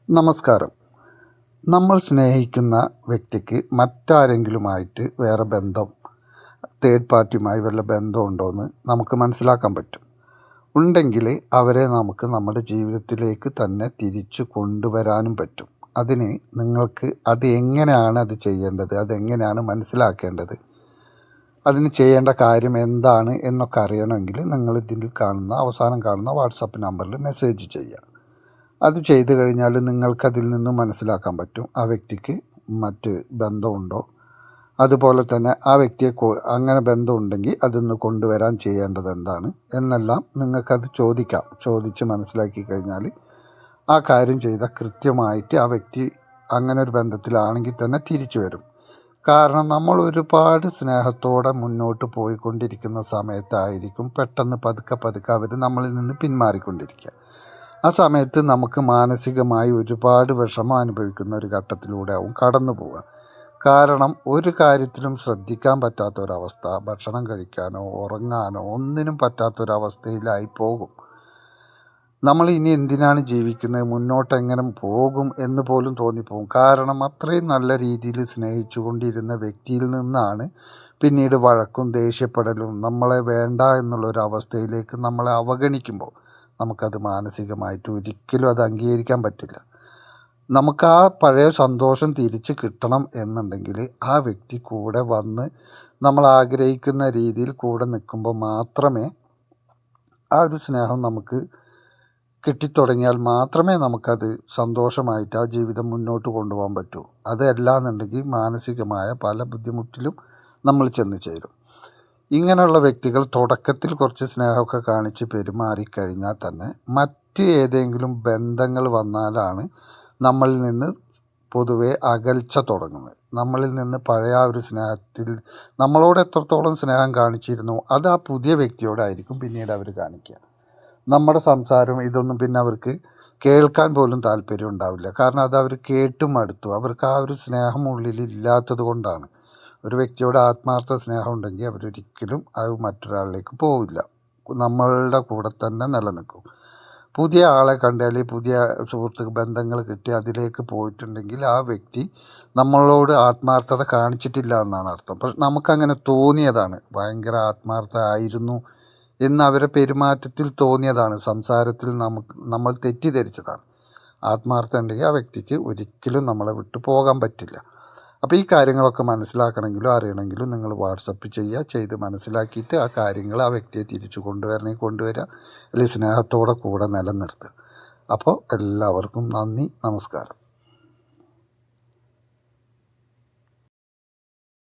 നമസ്കാരം. നമ്മൾ സ്നേഹിക്കുന്ന വ്യക്തിക്ക് മറ്റാരെങ്കിലുമായിട്ട് വേറെ ബന്ധം, തേർഡ് പാർട്ടിയുമായി വല്ല ബന്ധമുണ്ടോയെന്ന് നമുക്ക് മനസ്സിലാക്കാൻ പറ്റും. ഉണ്ടെങ്കിൽ അവരെ നമുക്ക് നമ്മുടെ ജീവിതത്തിലേക്ക് തന്നെ തിരിച്ചു കൊണ്ടുവരാനും പറ്റും. അതിന് നിങ്ങൾക്ക് എങ്ങനെയാണ് അത് ചെയ്യേണ്ടത്, അതെങ്ങനെയാണ് മനസ്സിലാക്കേണ്ടത്, അതിന് ചെയ്യേണ്ട കാര്യം എന്താണ് എന്നൊക്കെ അറിയണമെങ്കിൽ നിങ്ങൾ അവസാനം കാണുന്ന വാട്സപ്പ് നമ്പറിൽ മെസ്സേജ് ചെയ്യുക. അത് ചെയ്തു കഴിഞ്ഞാൽ നിങ്ങൾക്കതിൽ നിന്ന് മനസ്സിലാക്കാൻ പറ്റും ആ വ്യക്തിക്ക് മറ്റ് ബന്ധമുണ്ടോ, അതുപോലെ തന്നെ ആ വ്യക്തിയെ അങ്ങനെ ബന്ധമുണ്ടെങ്കിൽ അതിന്ന് കൊണ്ടുവരാൻ ചെയ്യേണ്ടത് എന്താണ് എന്നെല്ലാം നിങ്ങൾക്കത് ചോദിച്ച് മനസ്സിലാക്കി കഴിഞ്ഞാൽ ആ കാര്യം ചെയ്താൽ കൃത്യമായിട്ട് ആ വ്യക്തി അങ്ങനെ ഒരു ബന്ധത്തിലാണെങ്കിൽ തന്നെ തിരിച്ചു വരും. കാരണം നമ്മൾ ഒരുപാട് സ്നേഹത്തോടെ മുന്നോട്ട് പോയിക്കൊണ്ടിരിക്കുന്ന സമയത്തായിരിക്കും പെട്ടെന്ന് പതുക്കെ അവർ നമ്മളിൽ നിന്ന് പിന്മാറിക്കൊണ്ടിരിക്കുക. ആ സമയത്ത് നമുക്ക് മാനസികമായി ഒരുപാട് വിഷമം അനുഭവിക്കുന്ന ഒരു ഘട്ടത്തിലൂടെ ആവും കടന്നു പോവുക. കാരണം ഒരു കാര്യത്തിലും ശ്രദ്ധിക്കാൻ പറ്റാത്തൊരവസ്ഥ, ഭക്ഷണം കഴിക്കാനോ ഉറങ്ങാനോ ഒന്നിനും പറ്റാത്തൊരവസ്ഥയിലായി പോകും. നമ്മൾ ഇനി എന്തിനാണ് ജീവിക്കുന്നത്, മുന്നോട്ട് എങ്ങനെ പോകും എന്ന് പോലും തോന്നിപ്പോകും. കാരണം അത്രയും നല്ല രീതിയിൽ സ്നേഹിച്ചു കൊണ്ടിരുന്ന വ്യക്തിയിൽ നിന്നാണ് പിന്നീട് വഴക്കും ദേഷ്യപ്പെടലും നമ്മളെ വേണ്ട എന്നുള്ളൊരവസ്ഥയിലേക്ക് നമ്മളെ അവഗണിക്കുമ്പോൾ നമുക്കത് മാനസികമായിട്ട് ഒരിക്കലും അത് അംഗീകരിക്കാൻ പറ്റില്ല. നമുക്ക് ആ പഴയ സന്തോഷം തിരിച്ച് കിട്ടണം എന്നുണ്ടെങ്കിൽ ആ വ്യക്തി കൂടെ വന്ന് നമ്മൾ ആഗ്രഹിക്കുന്ന രീതിയിൽ കൂടെ നിൽക്കുമ്പോൾ മാത്രമേ ആ ഒരു സ്നേഹം നമുക്ക് കിട്ടിത്തുടങ്ങിയാൽ മാത്രമേ നമുക്കത് സന്തോഷമായിട്ട് ആ ജീവിതം മുന്നോട്ട് കൊണ്ടുപോകാൻ പറ്റൂ. അതല്ല എന്നുണ്ടെങ്കിൽ മാനസികമായ പല ബുദ്ധിമുട്ടിലും നമ്മൾ ചെന്ന് ചേരും. ഇങ്ങനെയുള്ള വ്യക്തികൾ തുടക്കത്തിൽ കുറച്ച് സ്നേഹമൊക്കെ കാണിച്ച് പെരുമാറിക്കഴിഞ്ഞാൽ തന്നെ മറ്റ് ഏതെങ്കിലും ബന്ധങ്ങൾ വന്നാലാണ് നമ്മളിൽ നിന്ന് പൊതുവെ അകൽച്ച തുടങ്ങുന്നത്. നമ്മളിൽ നിന്ന് പഴയ ഒരു സ്നേഹത്തിൽ നമ്മളോട് എത്രത്തോളം സ്നേഹം കാണിച്ചിരുന്നു അത് ആ പുതിയ വ്യക്തിയോടായിരിക്കും പിന്നീട് അവർ കാണിക്കുക. നമ്മുടെ സംസാരം ഇതൊന്നും പിന്നെ അവർക്ക് കേൾക്കാൻ പോലും താല്പര്യം ഉണ്ടാവില്ല. കാരണം അത് അവർ കേട്ടും മടുത്തു. അവർക്ക് ആ ഒരു സ്നേഹം ഉള്ളിൽ ഇല്ലാത്തത് കൊണ്ടാണ്. ഒരു വ്യക്തിയോട് ആത്മാർത്ഥ സ്നേഹം ഉണ്ടെങ്കിൽ അവരൊരിക്കലും അത് മറ്റൊരാളിലേക്ക് പോവില്ല, നമ്മളുടെ കൂടെ തന്നെ നിലനിൽക്കും. പുതിയ ആളെ കണ്ടാൽ, പുതിയ സുഹൃത്ത് ബന്ധങ്ങൾ കിട്ടി അതിലേക്ക് പോയിട്ടുണ്ടെങ്കിൽ ആ വ്യക്തി നമ്മളോട് ആത്മാർത്ഥത കാണിച്ചിട്ടില്ല എന്നാണ് അർത്ഥം. പക്ഷെ നമുക്കങ്ങനെ തോന്നിയതാണ്, ഭയങ്കര ആത്മാർത്ഥ ആയിരുന്നു എന്ന് അവരെ പെരുമാറ്റത്തിൽ തോന്നിയതാണ്, സംസാരത്തിൽ നമ്മൾ തെറ്റിദ്ധരിച്ചതാണ്. ആത്മാർത്ഥ ഉണ്ടെങ്കിൽ ആ വ്യക്തിക്ക് ഒരിക്കലും നമ്മളെ വിട്ടു പോകാൻ പറ്റില്ല. അപ്പോൾ ഈ കാര്യങ്ങളൊക്കെ മനസ്സിലാക്കണമെങ്കിലും അറിയണമെങ്കിലും നിങ്ങൾ വാട്സപ്പ് ചെയ്ത് മനസ്സിലാക്കിയിട്ട് ആ കാര്യങ്ങൾ ആ വ്യക്തിയെ തിരിച്ചു കൊണ്ടുവരിക, അല്ലെങ്കിൽ സ്നേഹത്തോടെ കൂടെ നിലനിർത്തുക. അപ്പോൾ എല്ലാവർക്കും നന്ദി, നമസ്കാരം.